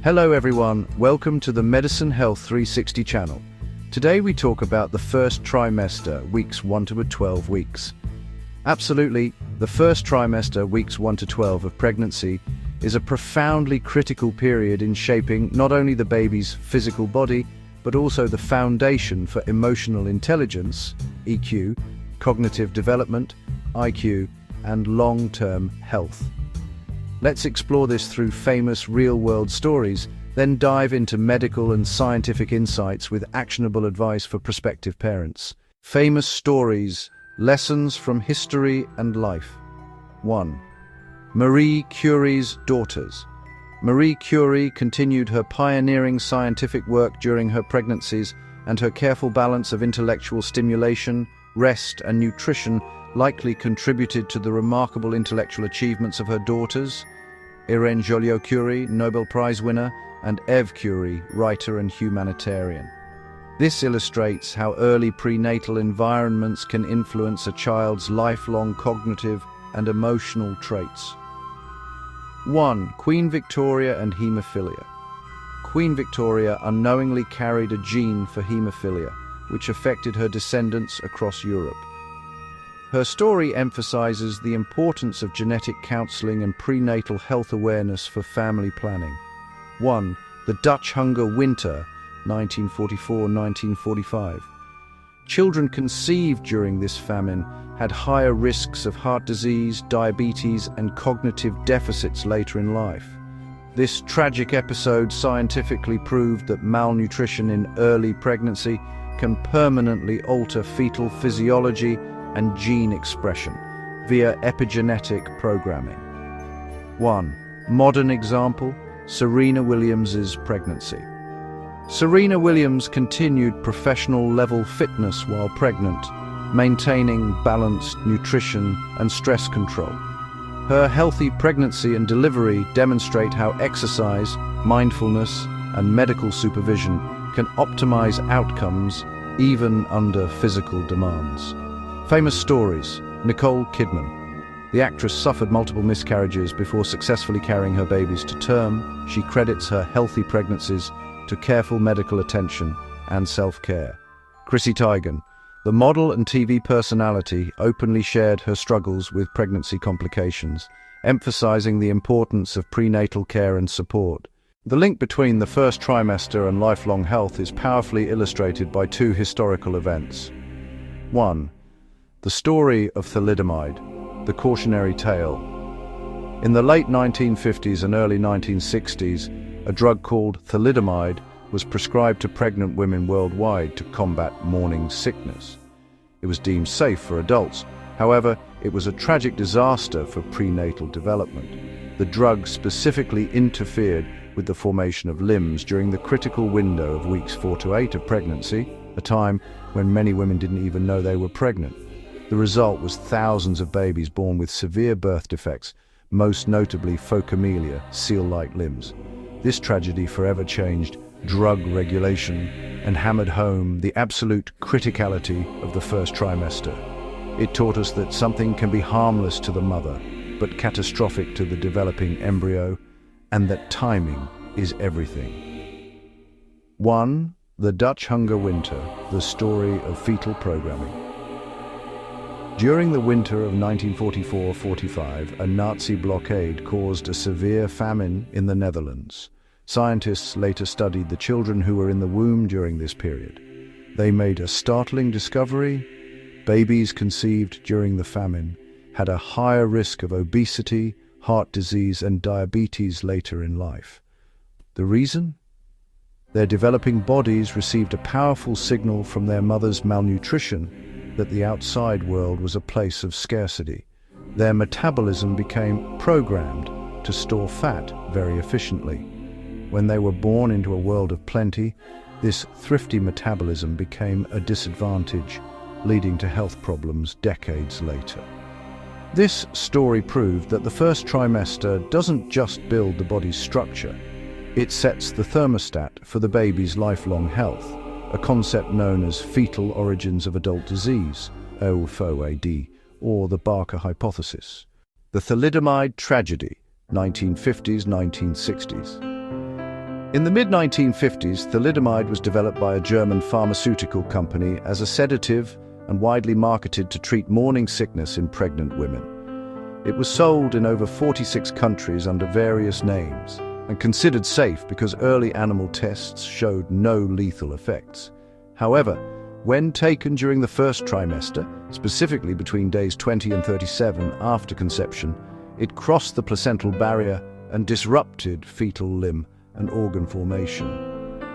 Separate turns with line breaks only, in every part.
Hello everyone, welcome to the Medicine Health 360 channel. Today we talk about the first trimester, weeks 1 to 12 weeks. Absolutely, the first trimester, weeks 1 to 12 of pregnancy, is a profoundly critical period in shaping not only the baby's physical body, but also the foundation for emotional intelligence, EQ, cognitive development, IQ, and long-term health. Let's explore this through famous real-world stories, then dive into medical and scientific insights with actionable advice for prospective parents. Famous stories, lessons from history and life. 1. Marie Curie's daughters. Marie Curie continued her pioneering scientific work during her pregnancies, and her careful balance of intellectual stimulation, rest, and nutrition likely contributed to the remarkable intellectual achievements of her daughters, Irene Joliot-Curie, Nobel Prize winner, and Eve Curie, writer and humanitarian. This illustrates how early prenatal environments can influence a child's lifelong cognitive and emotional traits. 1. Queen Victoria and hemophilia. Queen Victoria unknowingly carried a gene for hemophilia, which affected her descendants across Europe. Her story emphasizes the importance of genetic counseling and prenatal health awareness for family planning. 1. The Dutch hunger winter, 1944-1945. Children conceived during this famine had higher risks of heart disease, diabetes, and cognitive deficits later in life. This tragic episode scientifically proved that malnutrition in early pregnancy can permanently alter fetal physiology and gene expression via epigenetic programming. 1. Modern example, Serena Williams's pregnancy. Serena Williams continued professional-level fitness while pregnant, maintaining balanced nutrition and stress control. Her healthy pregnancy and delivery demonstrate how exercise, mindfulness, and medical supervision can optimize outcomes even under physical demands. Famous stories. Nicole Kidman. The actress suffered multiple miscarriages before successfully carrying her babies to term. She credits her healthy pregnancies to careful medical attention and self-care. Chrissy Teigen, the model and TV personality, openly shared her struggles with pregnancy complications, emphasizing the importance of prenatal care and support. The link between the first trimester and lifelong health is powerfully illustrated by two historical events. 1. The story of thalidomide, the cautionary tale. In the late 1950s and early 1960s, a drug called thalidomide was prescribed to pregnant women worldwide to combat morning sickness. It was deemed safe for adults. However, it was a tragic disaster for prenatal development. The drug specifically interfered with the formation of limbs during the critical window of weeks 4 to 8 of pregnancy, a time when many women didn't even know they were pregnant. The result was thousands of babies born with severe birth defects, most notably phocomelia, seal-like limbs. This tragedy forever changed drug regulation and hammered home the absolute criticality of the first trimester. It taught us that something can be harmless to the mother, but catastrophic to the developing embryo, and that timing is everything. 1. The Dutch hunger winter, the story of fetal programming. During the winter of 1944-45, a Nazi blockade caused a severe famine in the Netherlands. Scientists later studied the children who were in the womb during this period. They made a startling discovery. Babies conceived during the famine had a higher risk of obesity, heart disease, and diabetes later in life. The reason? Their developing bodies received a powerful signal from their mother's malnutrition that the outside world was a place of scarcity. Their metabolism became programmed to store fat very efficiently. When they were born into a world of plenty, this thrifty metabolism became a disadvantage, leading to health problems decades later. This story proved that the first trimester doesn't just build the body's structure, it sets the thermostat for the baby's lifelong health, a concept known as fetal origins of adult disease, OFOAD, or the Barker hypothesis. The thalidomide tragedy, 1950s-1960s. In the mid-1950s, thalidomide was developed by a German pharmaceutical company as a sedative and widely marketed to treat morning sickness in pregnant women. It was sold in over 46 countries under various names and considered safe because early animal tests showed no lethal effects. However, when taken during the first trimester, specifically between days 20 and 37 after conception, it crossed the placental barrier and disrupted fetal limb and organ formation.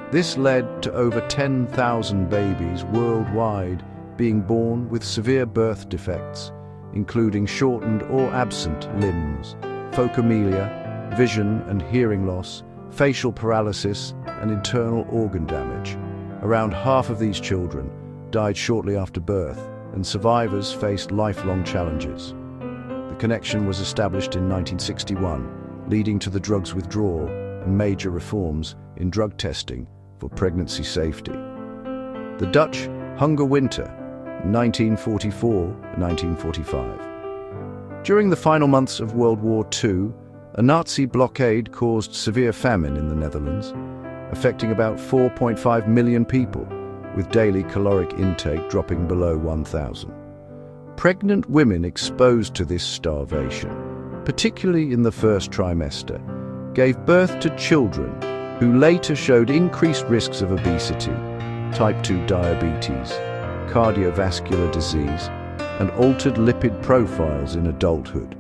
This led to over 10,000 babies worldwide being born with severe birth defects, including shortened or absent limbs, phocomelia, vision and hearing loss, facial paralysis, and internal organ damage. Around half of these children died shortly after birth, and survivors faced lifelong challenges. The connection was established in 1961, leading to the drug's withdrawal and major reforms in drug testing for pregnancy safety. The Dutch Hunger Winter, 1944-1945. During the final months of World War II, a Nazi blockade caused severe famine in the Netherlands, affecting about 4.5 million people, with daily caloric intake dropping below 1,000. Pregnant women exposed to this starvation, particularly in the first trimester, gave birth to children who later showed increased risks of obesity, type 2 diabetes, cardiovascular disease, and altered lipid profiles in adulthood.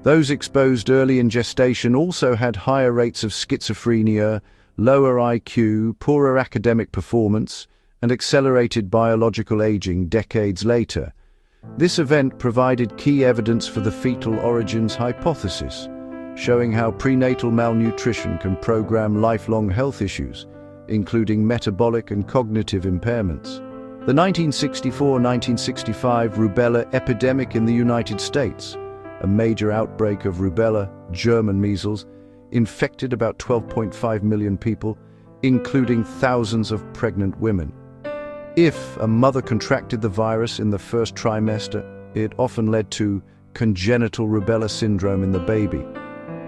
Those exposed early in gestation also had higher rates of schizophrenia, lower IQ, poorer academic performance, and accelerated biological aging decades later. This event provided key evidence for the fetal origins hypothesis, showing how prenatal malnutrition can program lifelong health issues, including metabolic and cognitive impairments. The 1964-1965 rubella epidemic in the United States, a major outbreak of rubella, German measles, infected about 12.5 million people, including thousands of pregnant women. If a mother contracted the virus in the first trimester, it often led to congenital rubella syndrome in the baby,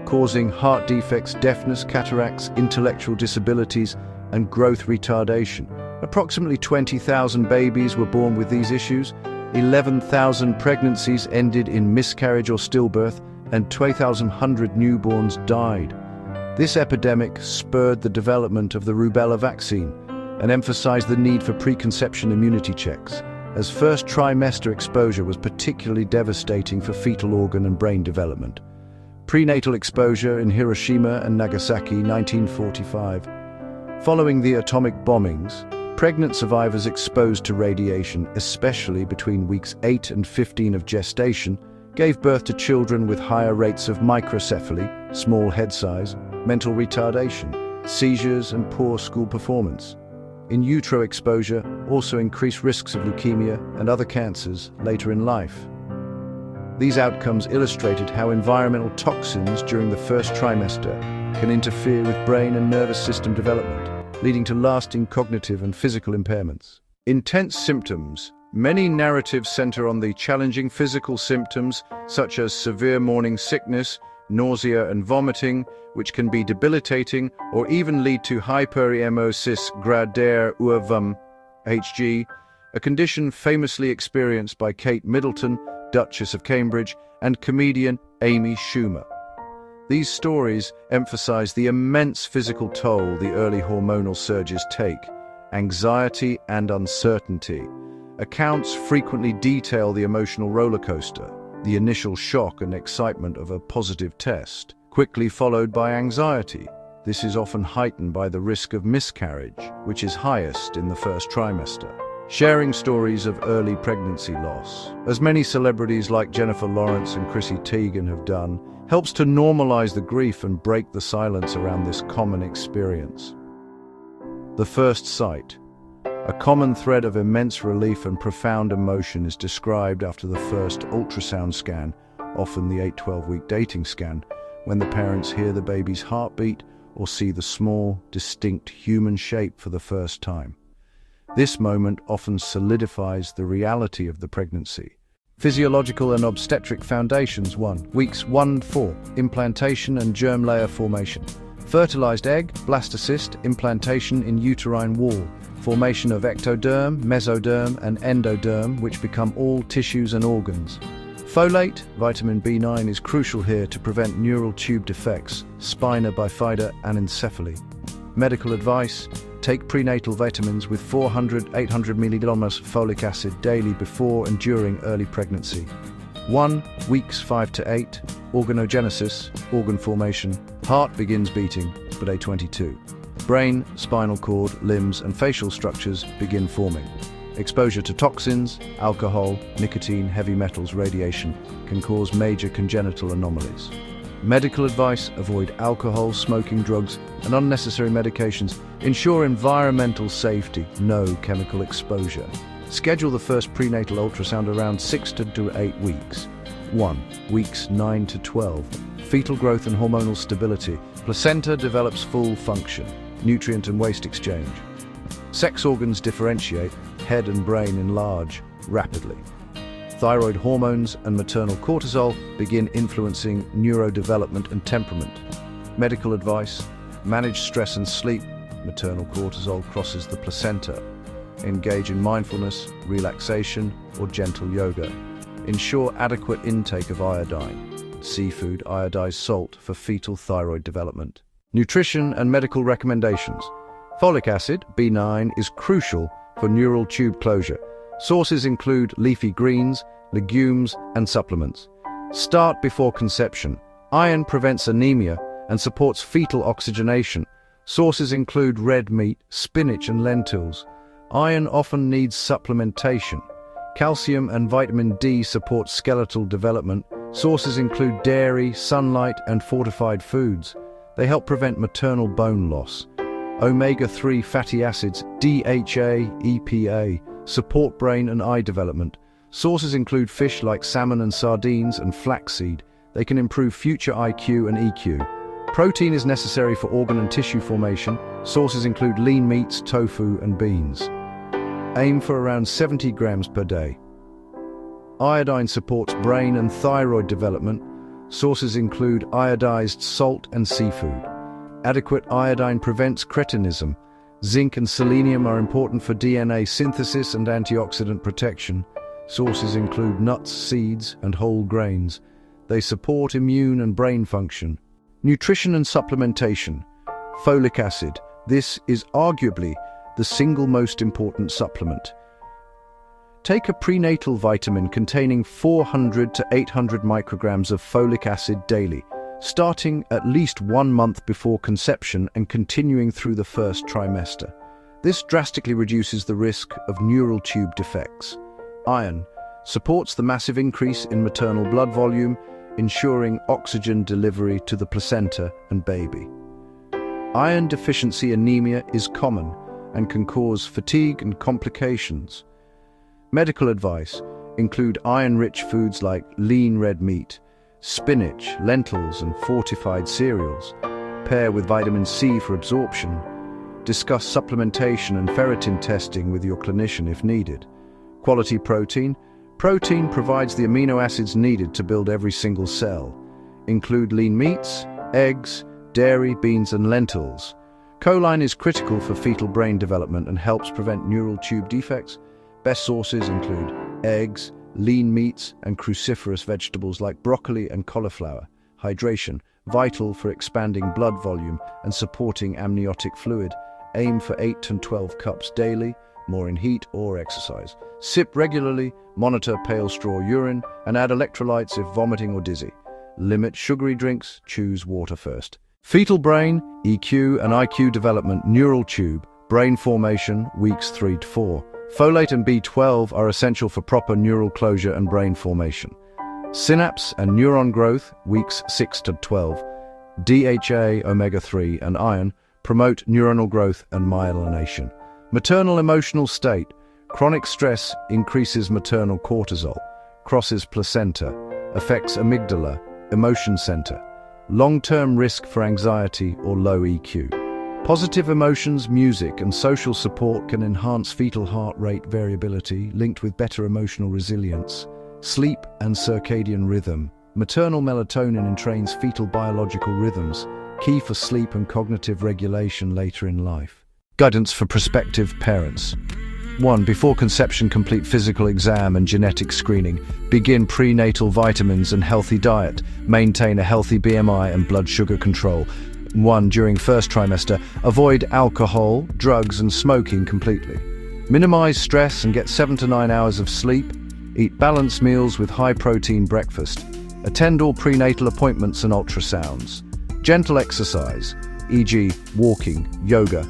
causing heart defects, deafness, cataracts, intellectual disabilities, and growth retardation. Approximately 20,000 babies were born with these issues, 11,000 pregnancies ended in miscarriage or stillbirth, and 2,100 newborns died. This epidemic spurred the development of the rubella vaccine and emphasized the need for preconception immunity checks, as first trimester exposure was particularly devastating for fetal organ and brain development. Prenatal exposure in Hiroshima and Nagasaki, 1945. Following the atomic bombings, pregnant survivors exposed to radiation, especially between weeks 8 and 15 of gestation, gave birth to children with higher rates of microcephaly, small head size, mental retardation, seizures, and poor school performance. In utero exposure also increased risks of leukemia and other cancers later in life. These outcomes illustrated how environmental toxins during the first trimester can interfere with brain and nervous system development, leading to lasting cognitive and physical impairments. Intense symptoms. Many narratives center on the challenging physical symptoms, such as severe morning sickness, nausea and vomiting, which can be debilitating or even lead to hyperemesis graduaire (HG), a condition famously experienced by Kate Middleton, Duchess of Cambridge, and comedian Amy Schumer. These stories emphasize the immense physical toll the early hormonal surges take, anxiety and uncertainty. Accounts frequently detail the emotional roller coaster, the initial shock and excitement of a positive test, quickly followed by anxiety. This is often heightened by the risk of miscarriage, which is highest in the first trimester. Sharing stories of early pregnancy loss, as many celebrities like Jennifer Lawrence and Chrissy Teigen have done, helps to normalize the grief and break the silence around this common experience. The first sight. A common thread of immense relief and profound emotion is described after the first ultrasound scan, often the 8-12-week dating scan, when the parents hear the baby's heartbeat or see the small, distinct human shape for the first time. This moment often solidifies the reality of the pregnancy. Physiological and obstetric foundations. 1. Weeks 1-4. Implantation and germ layer formation. Fertilized egg, blastocyst, implantation in uterine wall, formation of ectoderm, mesoderm, and endoderm, which become all tissues and organs. Folate, vitamin B9, is crucial here to prevent neural tube defects, spina bifida, and encephaly. Medical advice: take prenatal vitamins with 400-800 mg folic acid daily before and during early pregnancy. 1. Weeks 5 to 8. Organogenesis, organ formation. Heart begins beating, but day 22. Brain, spinal cord, limbs, and facial structures begin forming. Exposure to toxins, alcohol, nicotine, heavy metals, radiation can cause major congenital anomalies. Medical advice: avoid alcohol, smoking, drugs, and unnecessary medications. Ensure environmental safety, no chemical exposure. Schedule the first prenatal ultrasound around 6 to 8 weeks. 1. Weeks 9 to 12. Fetal growth and hormonal stability. Placenta develops full function. Nutrient and waste exchange. Sex organs differentiate. Head and brain enlarge rapidly. Thyroid hormones and maternal cortisol begin influencing neurodevelopment and temperament. Medical advice: manage stress and sleep. Maternal cortisol crosses the placenta. Engage in mindfulness, relaxation, or gentle yoga. Ensure adequate intake of iodine. Seafood, iodized salt for fetal thyroid development. Nutrition and medical recommendations. Folic acid, B9, is crucial for neural tube closure. Sources include leafy greens, legumes, and supplements. Start before conception. Iron prevents anemia and supports fetal oxygenation. Sources include red meat, spinach, and lentils. Iron often needs supplementation. Calcium and vitamin D support skeletal development. Sources include dairy, sunlight, and fortified foods. They help prevent maternal bone loss. Omega-3 fatty acids, DHA, EPA, support brain and eye development. Sources include fish like salmon and sardines, and flaxseed. They can improve future IQ and EQ. Protein is necessary for organ and tissue formation. Sources include lean meats, tofu, and beans. Aim for around 70 grams per day. Iodine supports brain and thyroid development. Sources include iodized salt and seafood. Adequate iodine prevents cretinism. Zinc and selenium are important for DNA synthesis and antioxidant protection. Sources include nuts, seeds, and whole grains. They support immune and brain function. Nutrition and supplementation. Folic acid. This is arguably the single most important supplement. Take a prenatal vitamin containing 400 to 800 micrograms of folic acid daily, starting at least 1 month before conception and continuing through the first trimester. This drastically reduces the risk of neural tube defects. Iron supports the massive increase in maternal blood volume, ensuring oxygen delivery to the placenta and baby. Iron deficiency anemia is common and can cause fatigue and complications. Medical advice: include iron-rich foods like lean red meat, spinach, lentils, and fortified cereals. Pair with vitamin C for absorption. Discuss supplementation and ferritin testing with your clinician if needed. Quality protein. Protein provides the amino acids needed to build every single cell. Include lean meats, eggs, dairy, beans, and lentils. Choline is critical for fetal brain development and helps prevent neural tube defects. Best sources include eggs, lean meats, and cruciferous vegetables like broccoli and cauliflower. Hydration, vital for expanding blood volume and supporting amniotic fluid. Aim for 8 to 12 cups daily, more in heat or exercise. Sip regularly, monitor pale straw urine, and add electrolytes if vomiting or dizzy. Limit sugary drinks, choose water first. Fetal brain, EQ and IQ development, neural tube, brain formation, weeks 3 to 4. Folate and B12 are essential for proper neural closure and brain formation. Synapse and neuron growth, weeks 6 to 12. DHA, omega-3, and iron promote neuronal growth and myelination. Maternal emotional state. Chronic stress increases maternal cortisol, crosses placenta, affects amygdala, emotion center. Long-term risk for anxiety or low EQ. Positive emotions, music, and social support can enhance fetal heart rate variability, linked with better emotional resilience. Sleep and circadian rhythm. Maternal melatonin entrains fetal biological rhythms, key for sleep and cognitive regulation later in life. Guidance for prospective parents. 1. Before conception, complete physical exam and genetic screening. Begin prenatal vitamins and healthy diet. Maintain a healthy BMI and blood sugar control. 1. During first trimester, avoid alcohol, drugs and smoking completely. Minimize stress and get 7 to 9 hours of sleep. Eat balanced meals with high-protein breakfast. Attend all prenatal appointments and ultrasounds. Gentle exercise, e.g. walking, yoga,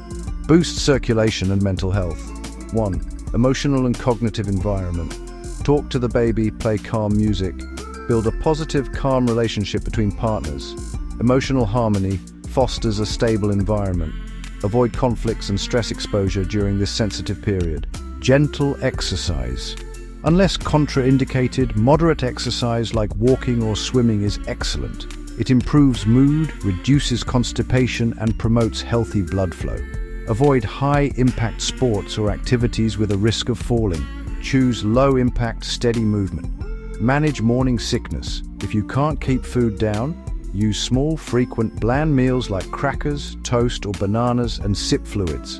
boosts circulation and mental health. 1. Emotional and cognitive environment. Talk to the baby, play calm music. Build a positive, calm relationship between partners. Emotional harmony fosters a stable environment. Avoid conflicts and stress exposure during this sensitive period. Gentle exercise. Unless contraindicated, moderate exercise like walking or swimming is excellent. It improves mood, reduces constipation, and promotes healthy blood flow. Avoid high-impact sports or activities with a risk of falling. Choose low-impact, steady movement. Manage morning sickness. If you can't keep food down, use small, frequent, bland meals like crackers, toast, or bananas and sip fluids.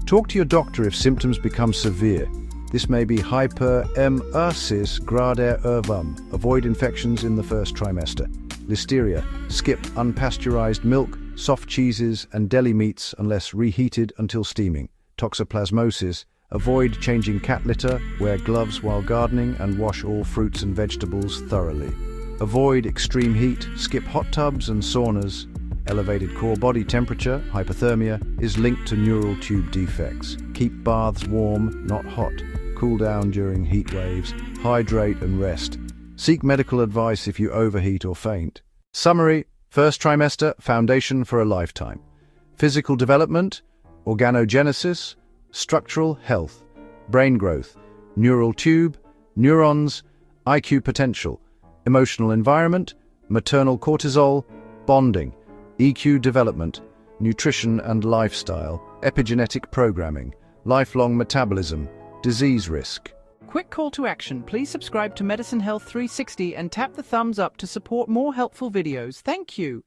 Talk to your doctor if symptoms become severe. This may be hyperemesis grader ervam. Avoid infections in the first trimester. Listeria. Skip unpasteurized milk, soft cheeses, and deli meats unless reheated until steaming. Toxoplasmosis. Avoid changing cat litter, wear gloves while gardening, and wash all fruits and vegetables thoroughly. Avoid extreme heat, skip hot tubs and saunas. Elevated core body temperature, hypothermia, is linked to neural tube defects. Keep baths warm, not hot. Cool down during heat waves. Hydrate and rest. Seek medical advice if you overheat or faint. Summary: first trimester, foundation for a lifetime. Physical development, organogenesis, structural health, brain growth, neural tube, neurons, IQ potential, emotional environment, maternal cortisol, bonding, EQ development, nutrition and lifestyle, epigenetic programming, lifelong metabolism, disease risk.
Quick call to action. Please subscribe to Medicine Health 360 and tap the thumbs up to support more helpful videos. Thank you.